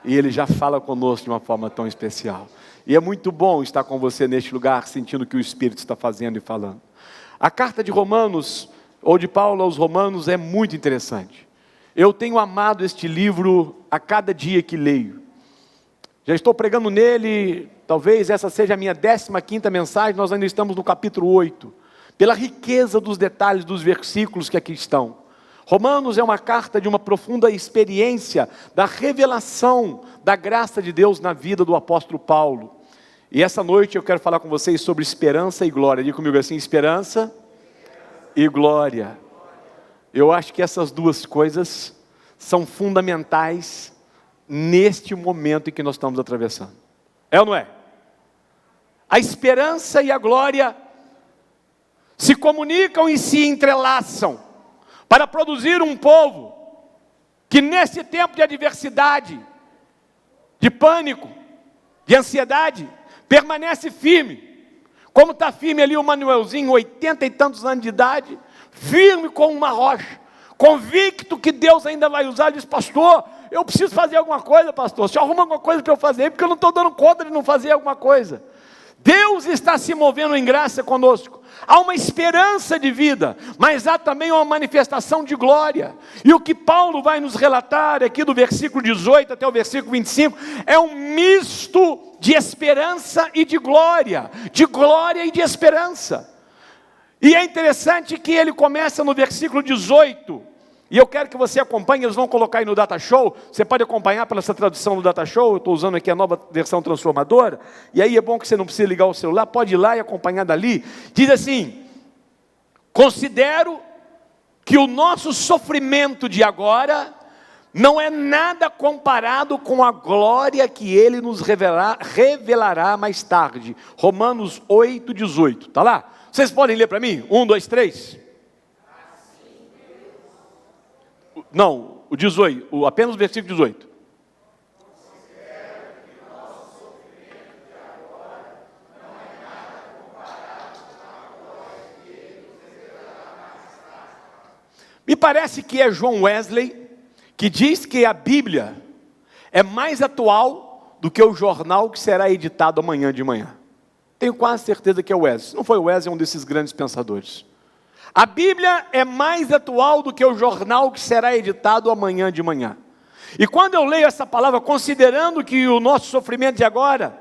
E Ele já fala conosco de uma forma tão especial. E é muito bom estar com você neste lugar, sentindo o que o Espírito está fazendo e falando. A carta de Romanos, ou de Paulo aos Romanos, é muito interessante. Eu tenho amado este livro a cada dia que leio. Já estou pregando nele, talvez essa seja a minha 15ª mensagem, nós ainda estamos no capítulo 8. Pela riqueza dos detalhes dos versículos que aqui estão. Romanos é uma carta de uma profunda experiência da revelação da graça de Deus na vida do apóstolo Paulo. E essa noite eu quero falar com vocês sobre esperança e glória. Diga comigo assim, esperança e glória. Eu acho que essas duas coisas são fundamentais neste momento em que nós estamos atravessando. É ou não é? A esperança e a glória se comunicam e se entrelaçam para produzir um povo que nesse tempo de adversidade, de pânico, de ansiedade, permanece firme. Como está firme ali o Manuelzinho, 80 e tantos anos de idade, firme como uma rocha, convicto que Deus ainda vai usar. Ele diz, pastor, eu preciso fazer alguma coisa, pastor, se arruma alguma coisa para eu fazer, porque eu não estou dando conta de não fazer alguma coisa. Deus está se movendo em graça conosco. Há uma esperança de vida, mas há também uma manifestação de glória. E o que Paulo vai nos relatar aqui do versículo 18 até o versículo 25, é um misto de esperança e de glória e de esperança. E é interessante que ele começa no versículo 18, e eu quero que você acompanhe, eles vão colocar aí no Data Show, você pode acompanhar pela essa tradução do Data Show, eu estou usando aqui a nova versão transformadora, e aí é bom que você não precisa ligar o celular, pode ir lá e acompanhar dali. Diz assim, considero que o nosso sofrimento de agora não é nada comparado com a glória que Ele nos revelará mais tarde. Romanos 8, 18, está lá? Vocês podem ler para mim? 1, 2, 3. Não, o 18, apenas o versículo 18. Me parece que é John Wesley que diz que a Bíblia é mais atual do que o jornal que será editado amanhã de manhã. Tenho quase certeza que é Wesley. Se não foi Wesley, é um desses grandes pensadores. A Bíblia é mais atual do que o jornal que será editado amanhã de manhã. E quando eu leio essa palavra, considerando que o nosso sofrimento de agora,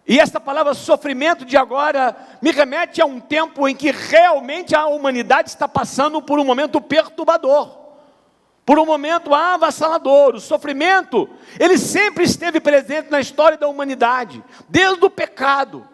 e essa palavra sofrimento de agora, me remete a um tempo em que realmente a humanidade está passando por um momento perturbador, por um momento avassalador. O sofrimento, ele sempre esteve presente na história da humanidade, desde o pecado,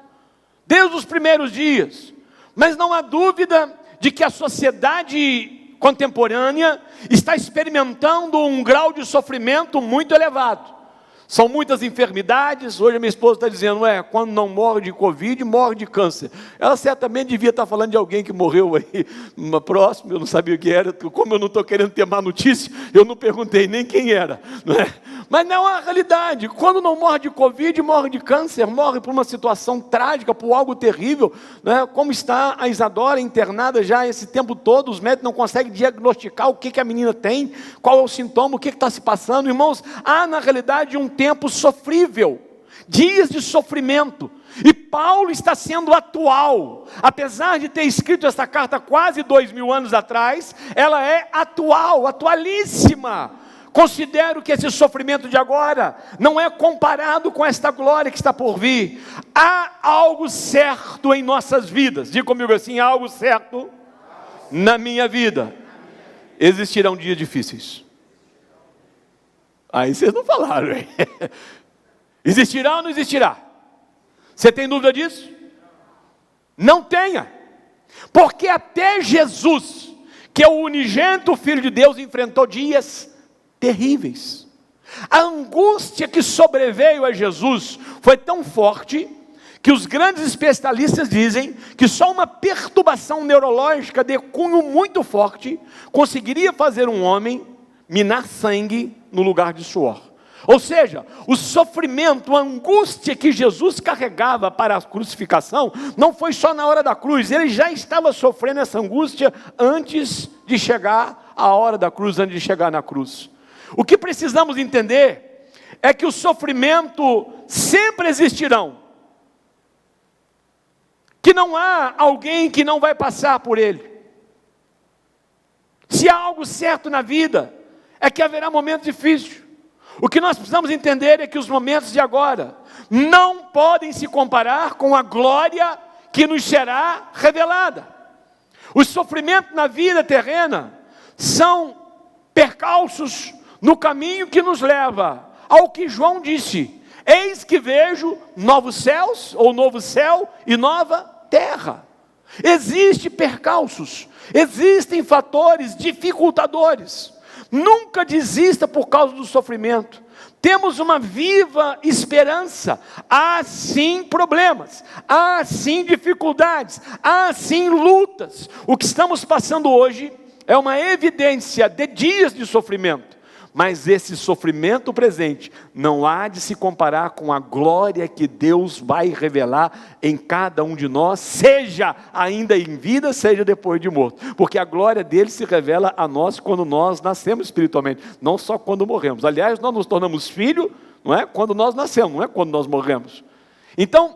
desde os primeiros dias. Mas não há dúvida de que a sociedade contemporânea está experimentando um grau de sofrimento muito elevado. São muitas enfermidades. Hoje a minha esposa está dizendo, quando não morre de Covid, morre de câncer. Ela certamente devia estar falando de alguém que morreu aí próximo, eu não sabia o que era. Como eu não estou querendo ter má notícia, eu não perguntei nem quem era, não é? Mas não é a realidade. Quando não morre de Covid, morre de câncer, morre por uma situação trágica, por algo terrível, não é? Como está a Isadora internada já esse tempo todo, os médicos não conseguem diagnosticar o que a menina tem, qual é o sintoma, o que está se passando. Irmãos, há na realidade um tempo sofrível, dias de sofrimento, e Paulo está sendo atual. Apesar de ter escrito essa carta quase 2000 anos atrás, ela é atual, atualíssima. Considero que esse sofrimento de agora não é comparado com esta glória que está por vir. Há algo certo em nossas vidas. Diga comigo assim, há algo certo na minha vida. Existirão dias difíceis. Aí vocês não falaram, hein? Existirá ou não existirá? Você tem dúvida disso? Não tenha. Porque até Jesus, que é o unigênito Filho de Deus, enfrentou dias terríveis. A angústia que sobreveio a Jesus foi tão forte que os grandes especialistas dizem que só uma perturbação neurológica de cunho muito forte conseguiria fazer um homem minar sangue no lugar de suor. Ou seja, o sofrimento, a angústia que Jesus carregava para a crucificação, não foi só na hora da cruz, ele já estava sofrendo essa angústia antes de chegar a hora da cruz, antes de chegar na cruz. O que precisamos entender é que o sofrimento sempre existirão, que não há alguém que não vai passar por ele. Se há algo certo na vida, é que haverá momentos difíceis. O que nós precisamos entender é que os momentos de agora não podem se comparar com a glória que nos será revelada. Os sofrimentos na vida terrena são percalços no caminho que nos leva ao que João disse: eis que vejo novos céus, ou novo céu e nova terra. Existem percalços, existem fatores dificultadores. Nunca desista por causa do sofrimento. Temos uma viva esperança. Há sim problemas, há sim dificuldades, há sim lutas. O que estamos passando hoje é uma evidência de dias de sofrimento. Mas esse sofrimento presente não há de se comparar com a glória que Deus vai revelar em cada um de nós, seja ainda em vida, seja depois de morto. Porque a glória dele se revela a nós quando nós nascemos espiritualmente, não só quando morremos. Aliás, nós nos tornamos filhos, não é? Quando nós nascemos, não é quando nós morremos. Então,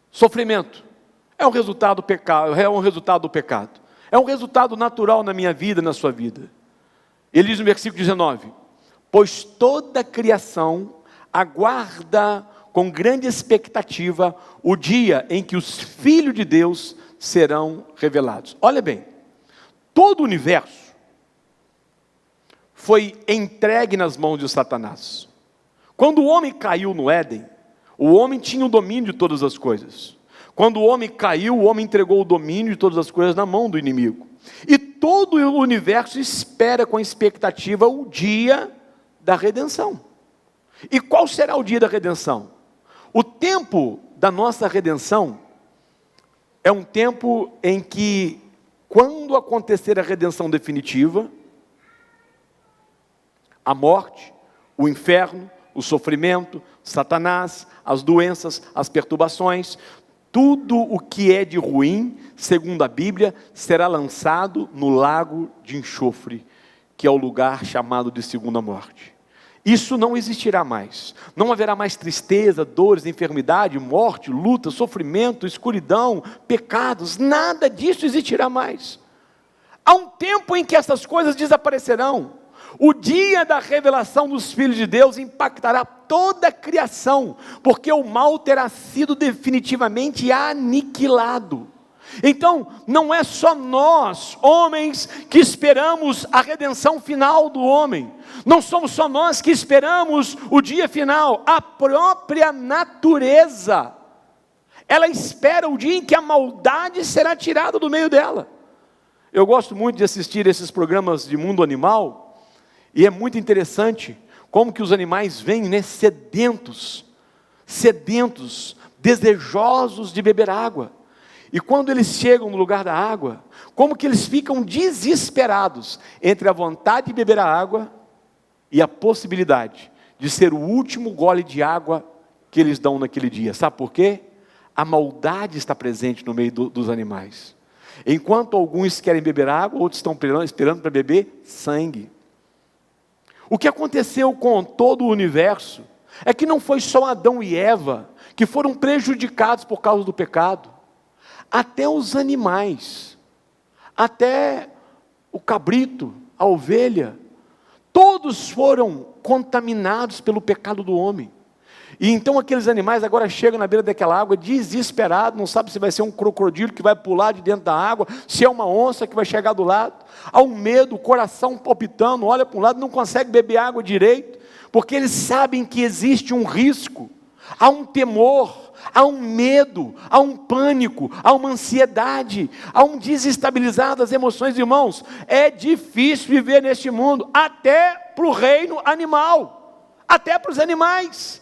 sofrimento é um resultado do pecado, é um resultado natural na minha vida, na sua vida. Ele diz no versículo 19: pois toda a criação aguarda com grande expectativa o dia em que os filhos de Deus serão revelados. Olha bem, todo o universo foi entregue nas mãos de Satanás. Quando o homem caiu no Éden, o homem tinha o domínio de todas as coisas. Quando o homem caiu, o homem entregou o domínio de todas as coisas na mão do inimigo. E todo o universo espera com expectativa o dia da redenção. E qual será o dia da redenção? O tempo da nossa redenção é um tempo em que, quando acontecer a redenção definitiva, a morte, o inferno, o sofrimento, Satanás, as doenças, as perturbações, tudo o que é de ruim, segundo a Bíblia, será lançado no lago de enxofre, que é o lugar chamado de segunda morte. Isso não existirá mais. Não haverá mais tristeza, dores, enfermidade, morte, luta, sofrimento, escuridão, pecados. Nada disso existirá mais. Há um tempo em que essas coisas desaparecerão. O dia da revelação dos filhos de Deus impactará toda a criação, porque o mal terá sido definitivamente aniquilado. Então, não é só nós, homens, que esperamos a redenção final do homem. Não somos só nós que esperamos o dia final. A própria natureza, ela espera o dia em que a maldade será tirada do meio dela. Eu gosto muito de assistir esses programas de mundo animal, e é muito interessante como que os animais vêm, né, sedentos, desejosos de beber água. E quando eles chegam no lugar da água, como que eles ficam desesperados entre a vontade de beber a água e a possibilidade de ser o último gole de água que eles dão naquele dia. Sabe por quê? A maldade está presente no meio dos animais. Enquanto alguns querem beber água, outros estão esperando para beber sangue. O que aconteceu com todo o universo é que não foi só Adão e Eva que foram prejudicados por causa do pecado. Até os animais, até o cabrito, a ovelha, todos foram contaminados pelo pecado do homem. E então aqueles animais agora chegam na beira daquela água desesperados, não sabe se vai ser um crocodilo que vai pular de dentro da água, se é uma onça que vai chegar do lado. Há um medo, o coração palpitando, olha para um lado, não consegue beber água direito, porque eles sabem que existe um risco, há um temor, há um medo, há um pânico, há uma ansiedade, há um desestabilizar das emoções. Irmãos, é difícil viver neste mundo, até para o reino animal, até para os animais.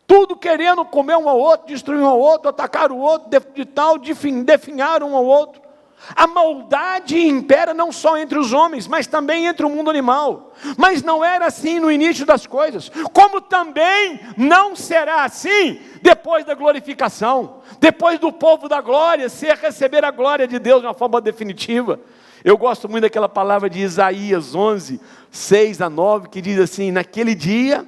Tudo querendo comer um ao outro, destruir um ao outro, atacar o outro, definhar um ao outro. A maldade impera não só entre os homens, mas também entre o mundo animal. Mas não era assim no início das coisas, como também não será assim depois da glorificação, depois do povo da glória, receber a glória de Deus de uma forma definitiva. Eu gosto muito daquela palavra de Isaías 11, 6 a 9, que diz assim: naquele dia,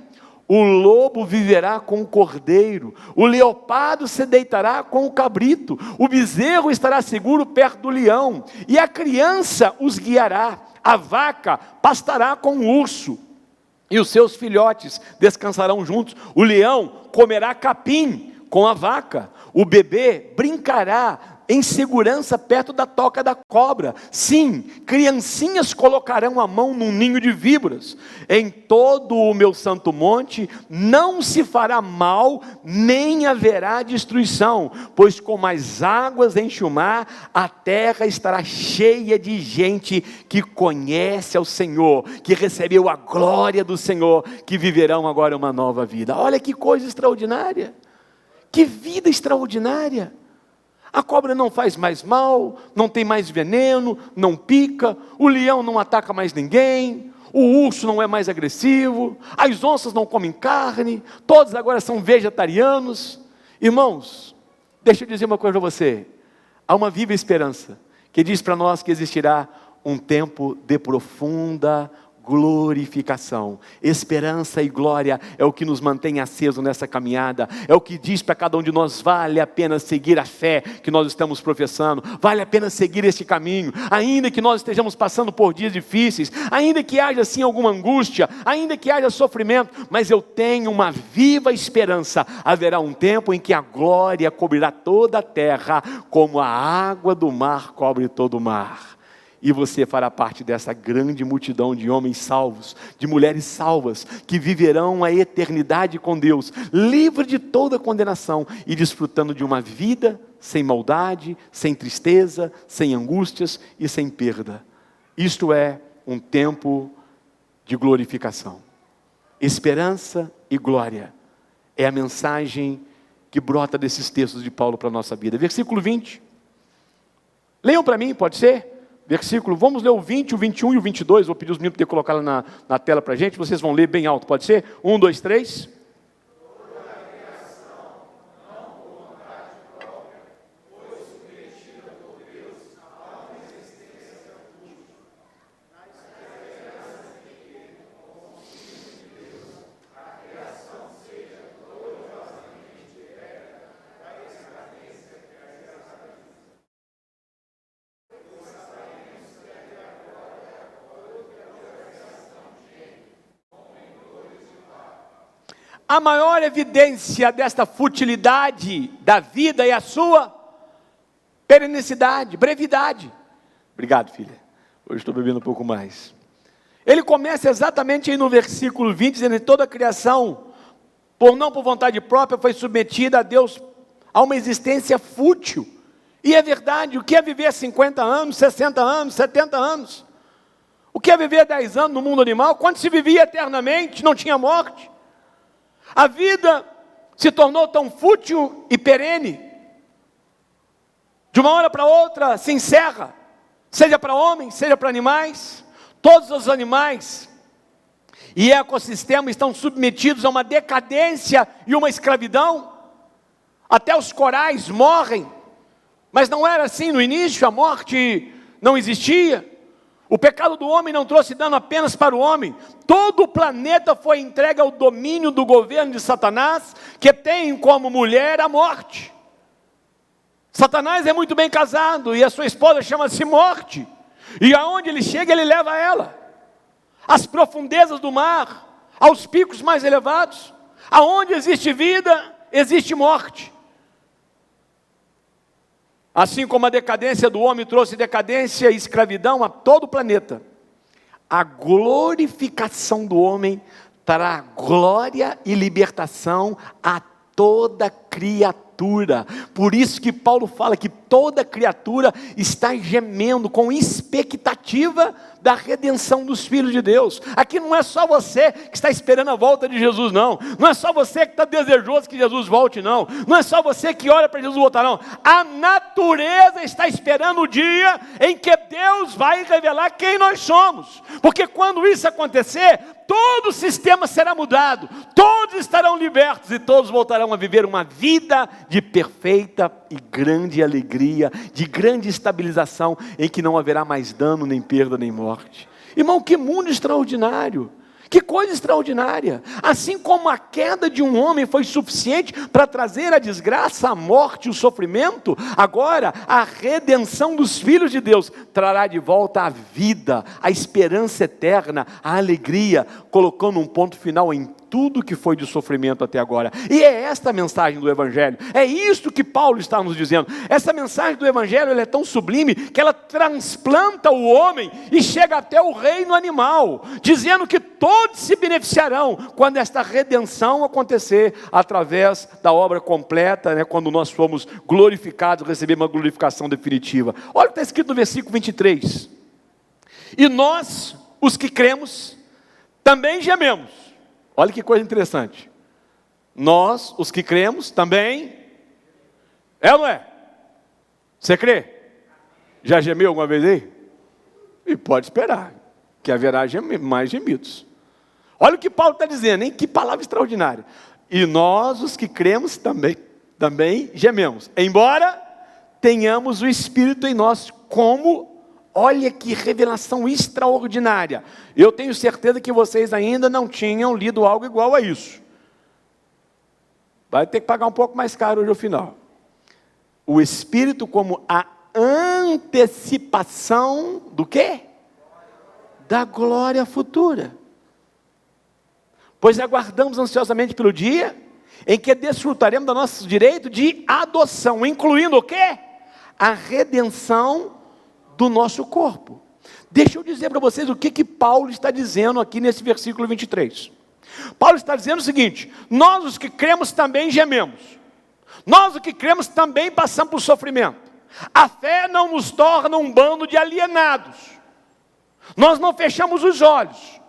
o lobo viverá com o cordeiro, o leopardo se deitará com o cabrito, o bezerro estará seguro perto do leão, e a criança os guiará, a vaca pastará com o urso, e os seus filhotes descansarão juntos, o leão comerá capim com a vaca, o bebê brincará em segurança perto da toca da cobra. Sim, criancinhas colocarão a mão num ninho de víboras. Em todo o meu santo monte não se fará mal, nem haverá destruição, pois como as águas enchem o mar, a terra estará cheia de gente que conhece ao Senhor, que recebeu a glória do Senhor, que viverão agora uma nova vida. Olha que coisa extraordinária, que vida extraordinária. A cobra não faz mais mal, não tem mais veneno, não pica, o leão não ataca mais ninguém, o urso não é mais agressivo, as onças não comem carne, todos agora são vegetarianos. Irmãos, deixa eu dizer uma coisa para você, há uma viva esperança, que diz para nós que existirá um tempo de profunda glorificação. Esperança e glória é o que nos mantém aceso nessa caminhada, é o que diz para cada um de nós: vale a pena seguir a fé que nós estamos professando, vale a pena seguir este caminho, ainda que nós estejamos passando por dias difíceis, ainda que haja assim alguma angústia, ainda que haja sofrimento, mas eu tenho uma viva esperança. Haverá um tempo em que a glória cobrirá toda a terra, como a água do mar cobre todo o mar. E você fará parte dessa grande multidão de homens salvos, de mulheres salvas, que viverão a eternidade com Deus, livre de toda condenação e desfrutando de uma vida sem maldade, sem tristeza, sem angústias e sem perda. Isto é um tempo de glorificação. Esperança e glória é a mensagem que brota desses textos de Paulo para a nossa vida. Versículo 20. Leiam para mim, pode ser? Versículo, vamos ler o 20, o 21 e o 22, vou pedir os meninos para colocar lá na tela para a gente, vocês vão ler bem alto, pode ser? 1, 2, 3. A maior evidência desta futilidade da vida é a sua perenicidade, brevidade. Obrigado, filha. Hoje estou bebendo um pouco mais. Ele começa exatamente aí no versículo 20, dizendo: toda a criação, não por vontade própria, foi submetida a Deus, a uma existência fútil. E é verdade, o que é viver 50 anos, 60 anos, 70 anos? O que é viver 10 anos no mundo animal? Quando se vivia eternamente, não tinha morte. A vida se tornou tão fútil e perene, de uma hora para outra se encerra, seja para homens, seja para animais. Todos os animais e ecossistemas estão submetidos a uma decadência e uma escravidão. Até os corais morrem, mas não era assim no início, a morte não existia. O pecado do homem não trouxe dano apenas para o homem. Todo o planeta foi entregue ao domínio do governo de Satanás, que tem como mulher a morte. Satanás é muito bem casado, e a sua esposa chama-se Morte. E aonde ele chega, ele leva ela. Às profundezas do mar, aos picos mais elevados. Aonde existe vida, existe morte. Assim como a decadência do homem trouxe decadência e escravidão a todo o planeta, a glorificação do homem trará glória e libertação a toda criatura. Por isso que Paulo fala que toda criatura está gemendo com expectativa da redenção dos filhos de Deus. Aqui não é só você que está esperando a volta de Jesus, não. Não é só você que está desejoso que Jesus volte, não. Não é só você que olha para Jesus voltar, não. A natureza está esperando o dia em que Deus vai revelar quem nós somos. Porque quando isso acontecer, todo o sistema será mudado, todos estarão libertos e todos voltarão a viver uma vida de perfeita e grande alegria, de grande estabilização, em que não haverá mais dano, nem perda, nem morte. Irmão, que mundo extraordinário, Que coisa extraordinária! Assim como a queda de um homem foi suficiente para trazer a desgraça, a morte, o sofrimento, agora a redenção dos filhos de Deus trará de volta a vida, a esperança eterna, a alegria, colocando um ponto final em tudo que foi de sofrimento até agora. E é esta a mensagem do Evangelho, é isto que Paulo está nos dizendo. Essa mensagem do Evangelho, ela é tão sublime, que ela transplanta o homem e chega até o reino animal, dizendo que todos se beneficiarão quando esta redenção acontecer, através da obra completa, né, quando nós fomos glorificados, recebemos uma glorificação definitiva. Olha o que está escrito no versículo 23. E nós, os que cremos, também gememos. Olha que coisa interessante. Nós, os que cremos, também... É ou não é? Você crê? Já gemeu alguma vez aí? E pode esperar, que haverá mais gemidos. Olha o que Paulo está dizendo, hein? Que palavra extraordinária. E nós, os que cremos, também gememos. Embora tenhamos o Espírito em nós, como... Olha que revelação extraordinária. Eu tenho certeza que vocês ainda não tinham lido algo igual a isso. Vai ter que pagar um pouco mais caro hoje ao final. O Espírito como a antecipação do quê? Da glória futura. Pois aguardamos ansiosamente pelo dia em que desfrutaremos do nosso direito de adoção, incluindo o quê? A redenção do nosso corpo. Deixa eu dizer para vocês o que Paulo está dizendo aqui nesse versículo 23. Paulo está dizendo o seguinte: nós os que cremos também gememos. Nós os que cremos também passamos por sofrimento. A fé não nos torna um bando de alienados. Nós não fechamos os olhos.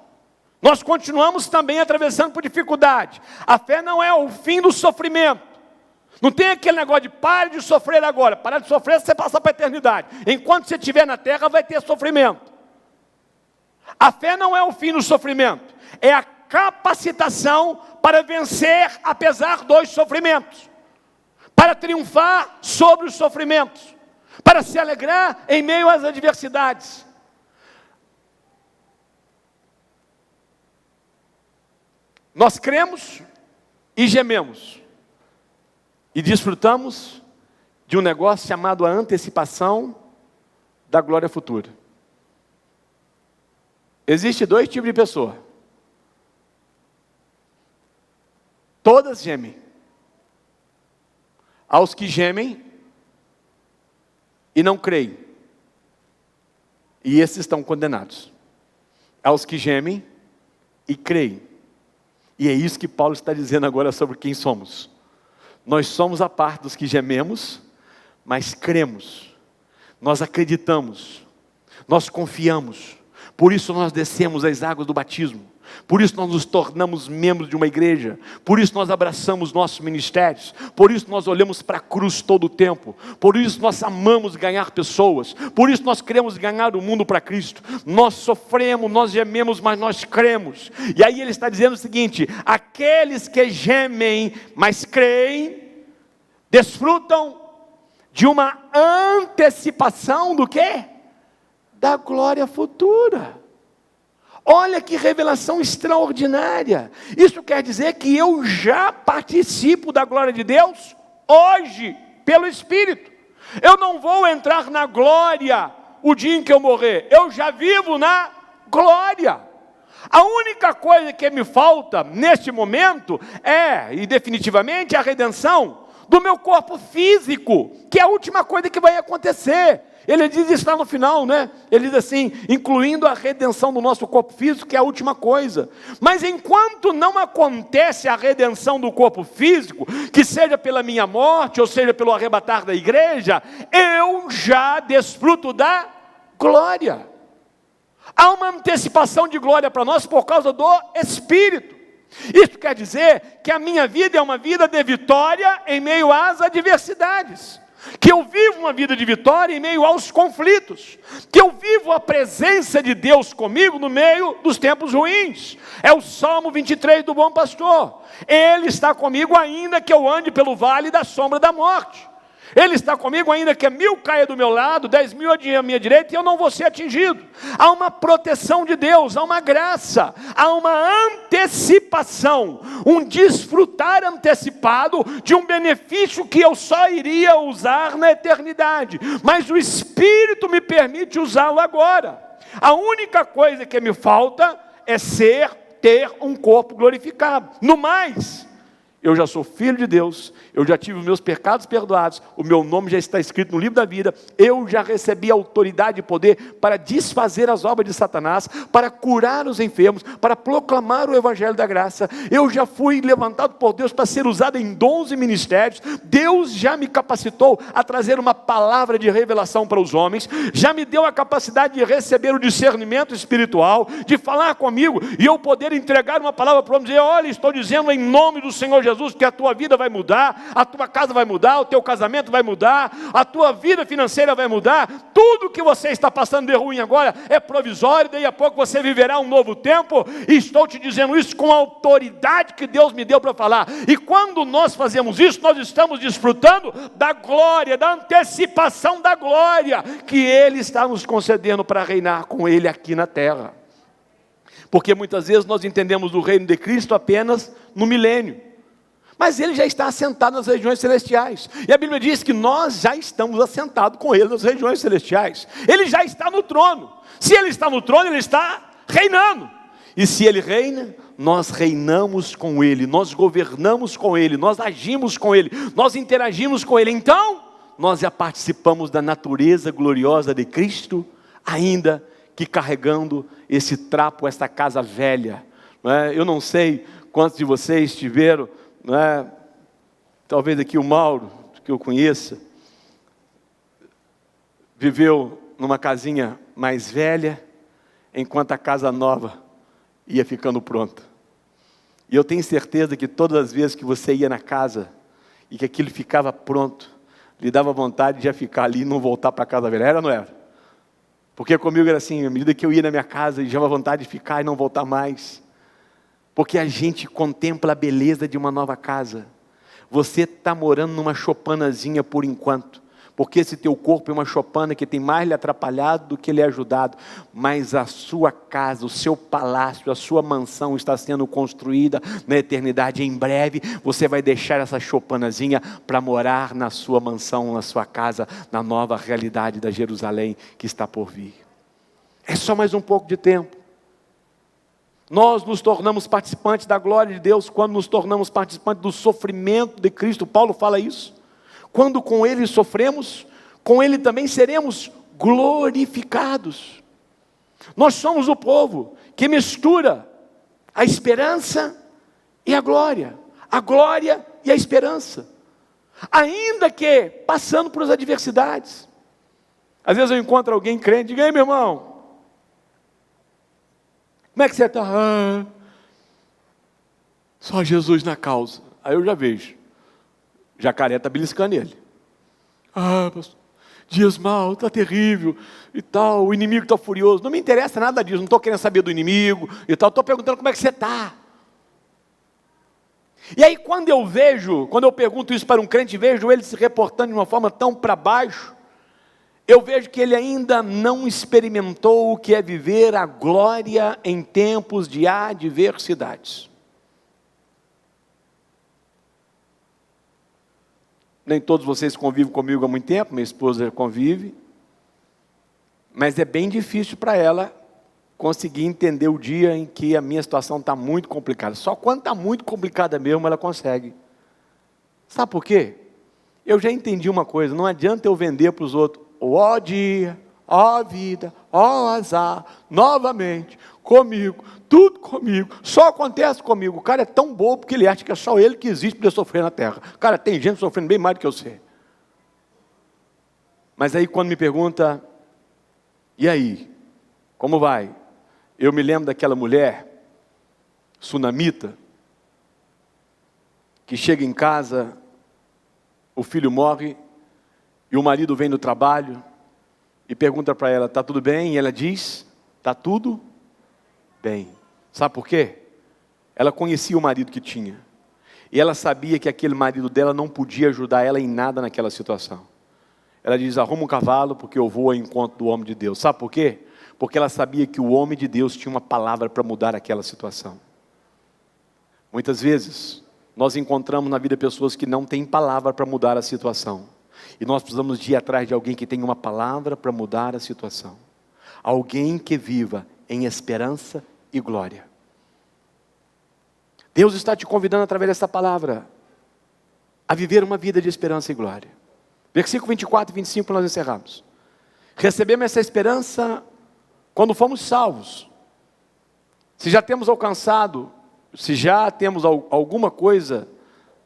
Nós continuamos também atravessando por dificuldade. A fé não é o fim do sofrimento. Não tem aquele negócio de pare de sofrer agora. Parar de sofrer, você passa para a eternidade. Enquanto você estiver na terra, vai ter sofrimento. A fé não é o fim do sofrimento. É a capacitação para vencer apesar dos sofrimentos. Para triunfar sobre os sofrimentos. Para se alegrar em meio às adversidades. Nós cremos e gememos. E desfrutamos de um negócio chamado a antecipação da glória futura. Existe dois tipos de pessoa. Todas gemem. Aos que gemem e não creem. E esses estão condenados. Aos que gemem e creem. E é isso que Paulo está dizendo agora sobre quem somos. Nós somos a parte dos que gememos, mas cremos, nós acreditamos, nós confiamos, por isso nós descemos as águas do batismo, por isso nós nos tornamos membros de uma igreja, por isso nós abraçamos nossos ministérios, por isso nós olhamos para a cruz todo o tempo, por isso nós amamos ganhar pessoas, por isso nós queremos ganhar o mundo para Cristo. Nós sofremos, nós gememos, mas nós cremos. E aí ele está dizendo o seguinte: aqueles que gemem, mas creem, desfrutam de uma antecipação do quê? Da glória futura. Olha que revelação extraordinária. Isso quer dizer que eu já participo da glória de Deus hoje, pelo Espírito. Eu não vou entrar na glória o dia em que eu morrer. Eu já vivo na glória. A única coisa que me falta neste momento é, e definitivamente, a redenção do meu corpo físico, que é a última coisa que vai acontecer. Ele diz isso lá no final, né? Ele diz assim, incluindo a redenção do nosso corpo físico, que é a última coisa. Mas enquanto não acontece a redenção do corpo físico, que seja pela minha morte, ou seja pelo arrebatar da igreja, eu já desfruto da glória. Há uma antecipação de glória para nós por causa do Espírito. Isso quer dizer que a minha vida é uma vida de vitória em meio às adversidades. Que eu vivo uma vida de vitória em meio aos conflitos, que eu vivo a presença de Deus comigo no meio dos tempos ruins. É o Salmo 23 do bom pastor. Ele está comigo ainda que eu ande pelo vale da sombra da morte. Ele está comigo ainda que 1000 caia do meu lado, 10.000 à minha direita, e eu não vou ser atingido. Há uma proteção de Deus, há uma graça, há uma antecipação, um desfrutar antecipado de um benefício que eu só iria usar na eternidade. Mas o Espírito me permite usá-lo agora. A única coisa que me falta é ter um corpo glorificado. No mais, eu já sou filho de Deus, eu já tive os meus pecados perdoados, o meu nome já está escrito no livro da vida, eu já recebi autoridade e poder para desfazer as obras de Satanás, para curar os enfermos, para proclamar o evangelho da graça. Eu já fui levantado por Deus para ser usado em dons e ministérios. Deus já me capacitou a trazer uma palavra de revelação para os homens, já me deu a capacidade de receber o discernimento espiritual, de falar comigo, e eu poder entregar uma palavra para o homem, dizer: olha, estou dizendo em nome do Senhor Jesus, que a tua vida vai mudar, a tua casa vai mudar, o teu casamento vai mudar, a tua vida financeira vai mudar. Tudo que você está passando de ruim agora é provisório, daí a pouco você viverá um novo tempo, e estou te dizendo isso com a autoridade que Deus me deu para falar. E quando nós fazemos isso, nós estamos desfrutando da glória, da antecipação da glória que Ele está nos concedendo para reinar com Ele aqui na terra. Porque muitas vezes nós entendemos o reino de Cristo apenas no milênio, mas Ele já está assentado nas regiões celestiais, e a Bíblia diz que nós já estamos assentados com Ele nas regiões celestiais. Ele já está no trono. Se Ele está no trono, Ele está reinando, e se Ele reina, nós reinamos com Ele, nós governamos com Ele, nós agimos com Ele, nós interagimos com Ele. Então, nós já participamos da natureza gloriosa de Cristo, ainda que carregando esse trapo, esta casa velha, não é? Eu não sei quantos de vocês tiveram, não é? Talvez aqui o Mauro, que eu conheça, viveu numa casinha mais velha, enquanto a casa nova ia ficando pronta. E eu tenho certeza que todas as vezes que você ia na casa, e que aquilo ficava pronto, lhe dava vontade de já ficar ali e não voltar para a casa velha. Era ou não era? Porque comigo era assim, à medida que eu ia na minha casa, e já dava vontade de ficar e não voltar mais. Porque a gente contempla a beleza de uma nova casa. Você está morando numa chopanazinha por enquanto, porque esse teu corpo é uma chopana que tem mais lhe atrapalhado do que lhe ajudado. Mas a sua casa, o seu palácio, a sua mansão está sendo construída na eternidade. Em breve você vai deixar essa chopanazinha para morar na sua mansão, na sua casa, na nova realidade da Jerusalém que está por vir. É só mais um pouco de tempo. Nós nos tornamos participantes da glória de Deus quando nos tornamos participantes do sofrimento de Cristo. Paulo fala isso. Quando com Ele sofremos, com Ele também seremos glorificados. Nós somos o povo que mistura a esperança e a glória e a esperança, ainda que passando por as adversidades. Às vezes eu encontro alguém crente, diga: ei, meu irmão, como é que você está? Só Jesus na causa. Aí eu já vejo, jacaré está beliscando ele. Pastor, dias mal, está terrível e tal, o inimigo está furioso. Não me interessa nada disso, não estou querendo saber do inimigo e tal, estou perguntando como é que você está. E aí quando eu pergunto isso para um crente, vejo ele se reportando de uma forma tão para baixo, eu vejo que ele ainda não experimentou o que é viver a glória em tempos de adversidades. Nem todos vocês convivem comigo há muito tempo, minha esposa convive, mas é bem difícil para ela conseguir entender o dia em que a minha situação está muito complicada. Só quando está muito complicada mesmo ela consegue. Sabe por quê? Eu já entendi uma coisa: não adianta eu vender para os outros: ó dia, ó vida, ó azar, novamente, comigo, tudo comigo, só acontece comigo. O cara é tão bobo que ele acha que é só ele que existe para sofrer na terra. Cara, tem gente sofrendo bem mais do que eu sei. Mas aí quando me pergunta: e aí, como vai? Eu me lembro daquela mulher sunamita, que chega em casa, o filho morre, e o marido vem do trabalho e pergunta para ela: está tudo bem? E ela diz: está tudo bem. Sabe por quê? Ela conhecia o marido que tinha. E ela sabia que aquele marido dela não podia ajudar ela em nada naquela situação. Ela diz: arruma um cavalo porque eu vou ao encontro do homem de Deus. Sabe por quê? Porque ela sabia que o homem de Deus tinha uma palavra para mudar aquela situação. Muitas vezes, nós encontramos na vida pessoas que não têm palavra para mudar a situação. E nós precisamos de ir atrás de alguém que tenha uma palavra para mudar a situação. Alguém que viva em esperança e glória. Deus está te convidando através dessa palavra a viver uma vida de esperança e glória. Versículo 24 e 25 nós encerramos. Recebemos essa esperança quando fomos salvos. Se já temos alcançado, se já temos alguma coisa,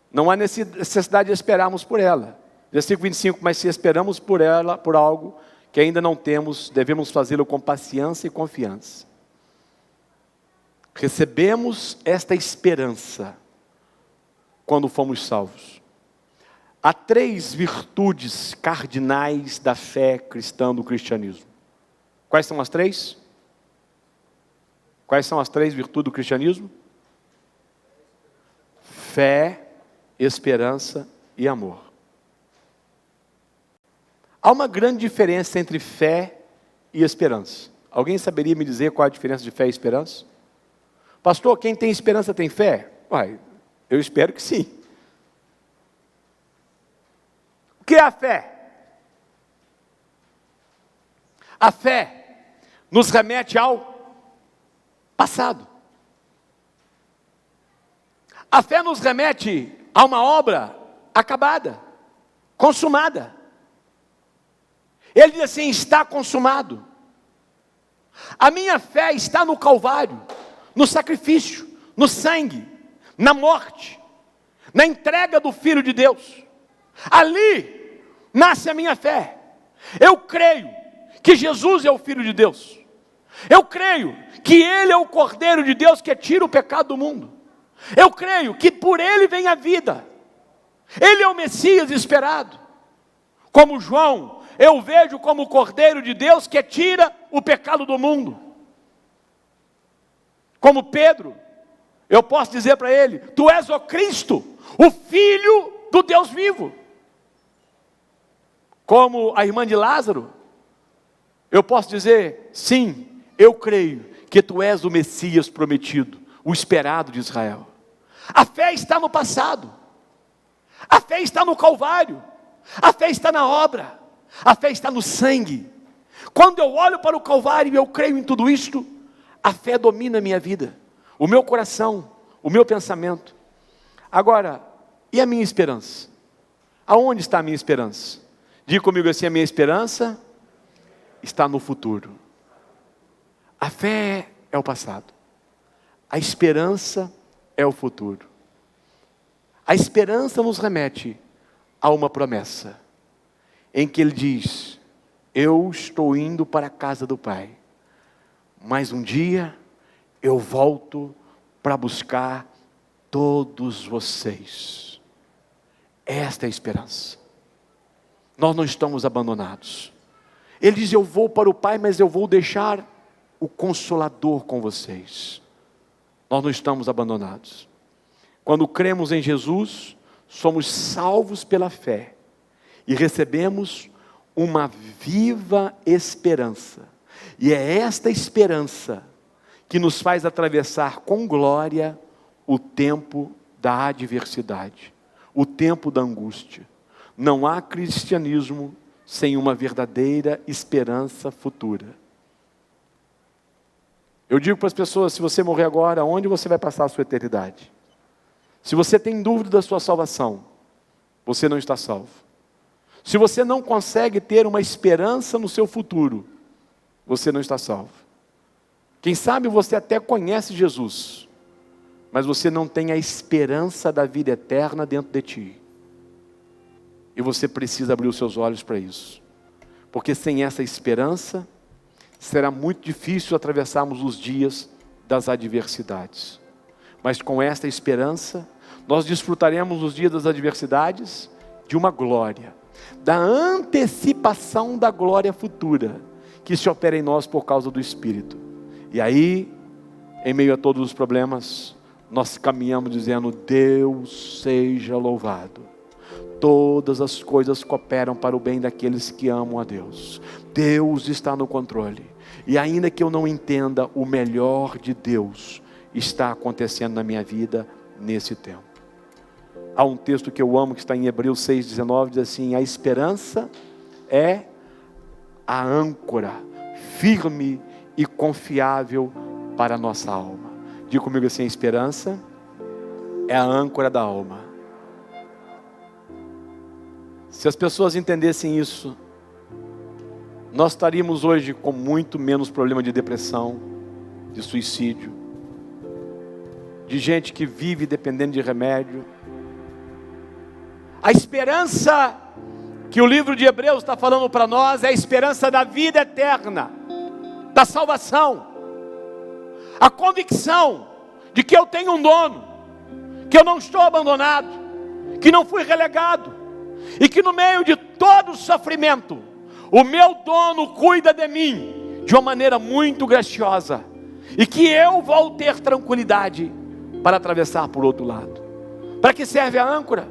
não há necessidade de esperarmos por ela. Versículo 25, mas se esperamos por ela, por algo que ainda não temos, devemos fazê-lo com paciência e confiança. Recebemos esta esperança quando fomos salvos. Há 3 virtudes cardinais da fé cristã do cristianismo. Quais são as 3? Quais são as 3 virtudes do cristianismo? Fé, esperança e amor. Há uma grande diferença entre fé e esperança. Alguém saberia me dizer qual a diferença de fé e esperança? Pastor, quem tem esperança tem fé? Uai, eu espero que sim. O que é a fé? A fé nos remete ao passado. A fé nos remete a uma obra acabada, consumada. Ele diz assim: está consumado. A minha fé está no Calvário, no sacrifício, no sangue, na morte, na entrega do Filho de Deus. Ali nasce a minha fé. Eu creio que Jesus é o Filho de Deus. Eu creio que Ele é o Cordeiro de Deus que tira o pecado do mundo. Eu creio que por Ele vem a vida. Ele é o Messias esperado. Como João, eu vejo como o Cordeiro de Deus que tira o pecado do mundo. Como Pedro, eu posso dizer para ele: tu és o Cristo, o Filho do Deus vivo. Como a irmã de Lázaro, eu posso dizer: sim, eu creio que tu és o Messias prometido, o esperado de Israel. A fé está no passado, a fé está no Calvário, a fé está na obra, a fé está no sangue. Quando eu olho para o Calvário e eu creio em tudo isto, a fé domina a minha vida, o meu coração, o meu pensamento. Agora, e a minha esperança? Aonde está a minha esperança? Diga comigo assim: a minha esperança está no futuro. A fé é o passado, a esperança é o futuro. A esperança nos remete a uma promessa, em que Ele diz: eu estou indo para a casa do Pai, mas um dia eu volto para buscar todos vocês. Esta é a esperança. Nós não estamos abandonados. Ele diz: eu vou para o Pai, mas eu vou deixar o Consolador com vocês. Nós não estamos abandonados. Quando cremos em Jesus, somos salvos pela fé e recebemos uma viva esperança. E é esta esperança que nos faz atravessar com glória o tempo da adversidade, o tempo da angústia. Não há cristianismo sem uma verdadeira esperança futura. Eu digo para as pessoas: se você morrer agora, onde você vai passar a sua eternidade? Se você tem dúvida da sua salvação, você não está salvo. Se você não consegue ter uma esperança no seu futuro, você não está salvo. Quem sabe você até conhece Jesus, mas você não tem a esperança da vida eterna dentro de ti. E você precisa abrir os seus olhos para isso. Porque sem essa esperança, será muito difícil atravessarmos os dias das adversidades. Mas com esta esperança, nós desfrutaremos os dias das adversidades de uma glória, da antecipação da glória futura, que se opera em nós por causa do Espírito. E aí, em meio a todos os problemas, nós caminhamos dizendo: Deus seja louvado. Todas as coisas cooperam para o bem daqueles que amam a Deus. Deus está no controle. E ainda que eu não entenda, o melhor de Deus está acontecendo na minha vida nesse tempo. Há um texto que eu amo, que está em Hebreus 6,19, diz assim: a esperança é a âncora firme e confiável para a nossa alma. Diga comigo assim: a esperança é a âncora da alma. Se as pessoas entendessem isso, nós estaríamos hoje com muito menos problema de depressão, de suicídio, de gente que vive dependendo de remédio. A esperança que o livro de Hebreus está falando para nós é a esperança da vida eterna, da salvação. A convicção de que eu tenho um dono, que eu não estou abandonado, que não fui relegado, e que no meio de todo o sofrimento, o meu dono cuida de mim de uma maneira muito graciosa, e que eu vou ter tranquilidade para atravessar por outro lado. Para que serve a âncora?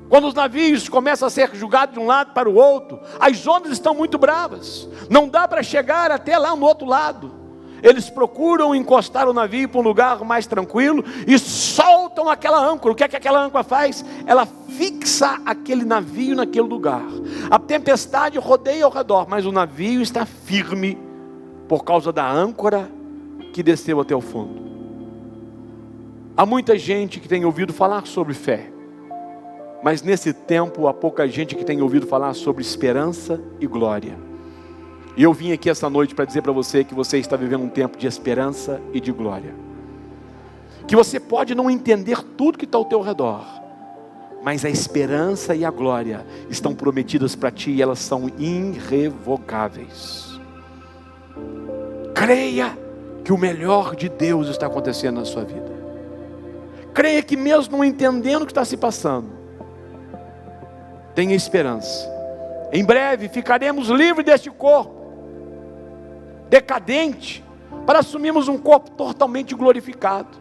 Quando os navios começam a ser jogados de um lado para o outro, as ondas estão muito bravas, não dá para chegar até lá no outro lado. Eles procuram encostar o navio para um lugar mais tranquilo e soltam aquela âncora. O que é que aquela âncora faz? Ela fixa aquele navio naquele lugar. A tempestade rodeia ao redor, mas o navio está firme por causa da âncora que desceu até o fundo. Há muita gente que tem ouvido falar sobre fé, mas nesse tempo há pouca gente que tem ouvido falar sobre esperança e glória. E eu vim aqui essa noite para dizer para você que você está vivendo um tempo de esperança e de glória. Que você pode não entender tudo que está ao teu redor, mas a esperança e a glória estão prometidas para ti e elas são irrevogáveis. Creia que o melhor de Deus está acontecendo na sua vida. Creia que mesmo não entendendo o que está se passando, tenha esperança. Em breve ficaremos livres deste corpo decadente, para assumirmos um corpo totalmente glorificado.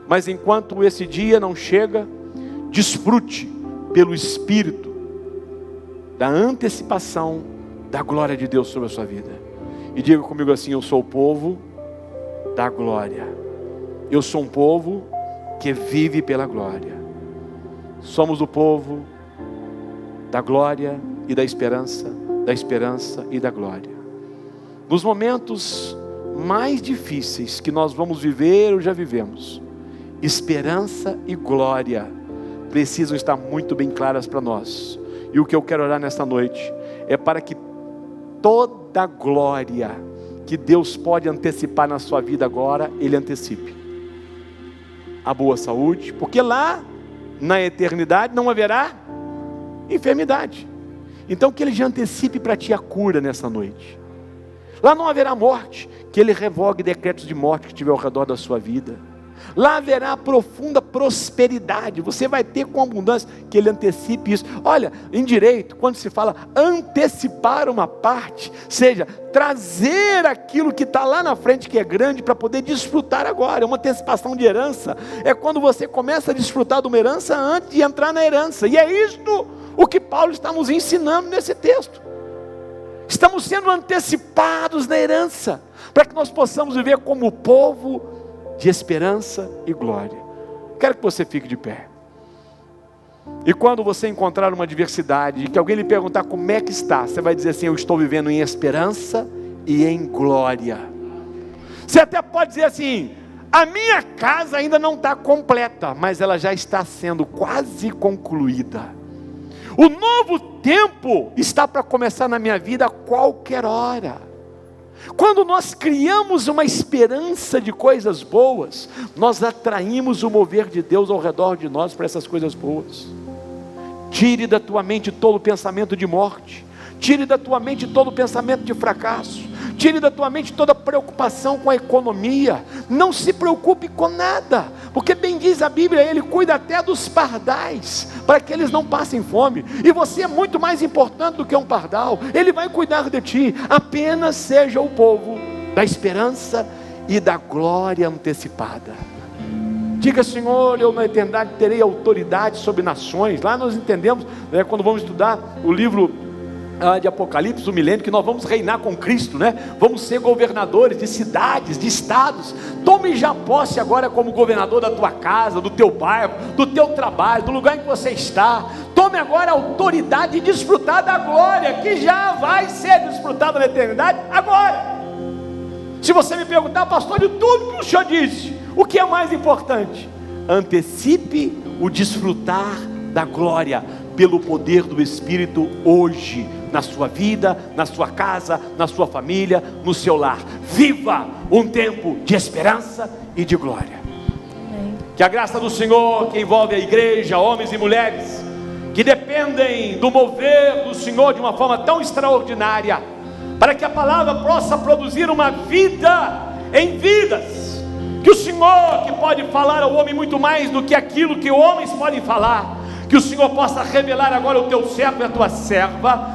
Mas enquanto esse dia não chega, desfrute pelo Espírito da antecipação da glória de Deus sobre a sua vida. E diga comigo assim: eu sou o povo da glória. Eu sou um povo que vive pela glória. Somos o povo da glória e da esperança e da glória. Nos momentos mais difíceis que nós vamos viver ou já vivemos, esperança e glória precisam estar muito bem claras para nós. E o que eu quero orar nesta noite é para que toda glória que Deus pode antecipar na sua vida agora, Ele antecipe. A boa saúde, porque lá na eternidade não haverá enfermidade. Então que Ele já antecipe para ti a cura nessa noite. Lá não haverá morte, que Ele revogue decretos de morte que estiver ao redor da sua vida. Lá haverá profunda prosperidade, você vai ter com abundância, que Ele antecipe isso. Olha, em direito, quando se fala antecipar uma parte, seja, trazer aquilo que está lá na frente, que é grande, para poder desfrutar agora. É uma antecipação de herança, é quando você começa a desfrutar de uma herança antes de entrar na herança. E é isto o que Paulo está nos ensinando nesse texto. Estamos sendo antecipados na herança, para que nós possamos viver como povo de esperança e glória. Quero que você fique de pé. E quando você encontrar uma adversidade, que alguém lhe perguntar como é que está, você vai dizer assim: eu estou vivendo em esperança e em glória. Você até pode dizer assim: a minha casa ainda não está completa, mas ela já está sendo quase concluída. O novo tempo está para começar na minha vida a qualquer hora. Quando nós criamos uma esperança de coisas boas, nós atraímos o mover de Deus ao redor de nós para essas coisas boas. Tire da tua mente todo o pensamento de morte. Tire da tua mente todo o pensamento de fracasso. Tire da tua mente toda preocupação com a economia. Não se preocupe com nada, porque bem diz a Bíblia, Ele cuida até dos pardais, para que eles não passem fome. E você é muito mais importante do que um pardal. Ele vai cuidar de ti. Apenas seja o povo da esperança e da glória antecipada. Diga: Senhor, eu na eternidade terei autoridade sobre nações. Lá nós entendemos, quando vamos estudar o livro de Apocalipse, o milênio, que nós vamos reinar com Cristo, vamos ser governadores de cidades, de estados. Tome já posse agora como governador da tua casa, do teu bairro, do teu trabalho, do lugar em que você está. Tome agora a autoridade de desfrutar da glória, que já vai ser desfrutada na eternidade agora. Se você me perguntar: pastor, de tudo que o senhor disse, o que é mais importante? Antecipe o desfrutar da glória pelo poder do Espírito hoje, na sua vida, na sua casa, na sua família, no seu lar. Viva um tempo de esperança e de glória. Amém. Que a graça do Senhor, que envolve a igreja, homens e mulheres, que dependem do mover do Senhor de uma forma tão extraordinária, para que a palavra possa produzir uma vida em vidas, que o Senhor, que pode falar ao homem muito mais do que aquilo que homens podem falar, que o Senhor possa revelar agora ao teu servo e à tua serva,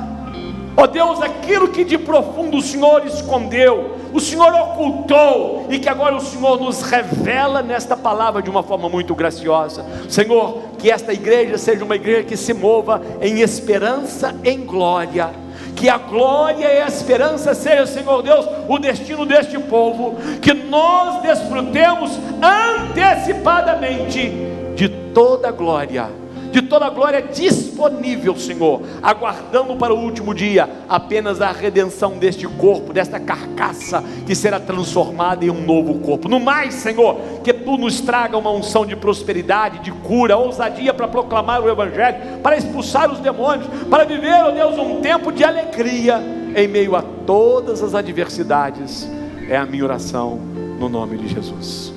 ó Deus, aquilo que de profundo o Senhor escondeu, o Senhor ocultou, e que agora o Senhor nos revela nesta palavra de uma forma muito graciosa. Senhor, que esta igreja seja uma igreja que se mova em esperança, em glória. Que a glória e a esperança seja, Senhor Deus, o destino deste povo. Que nós desfrutemos antecipadamente de toda a glória, de toda a glória disponível, Senhor, aguardando para o último dia apenas a redenção deste corpo, desta carcaça que será transformada em um novo corpo. No mais, Senhor, que Tu nos traga uma unção de prosperidade, de cura, ousadia para proclamar o Evangelho, para expulsar os demônios, para viver, ó Deus, um tempo de alegria em meio a todas as adversidades. É a minha oração no nome de Jesus.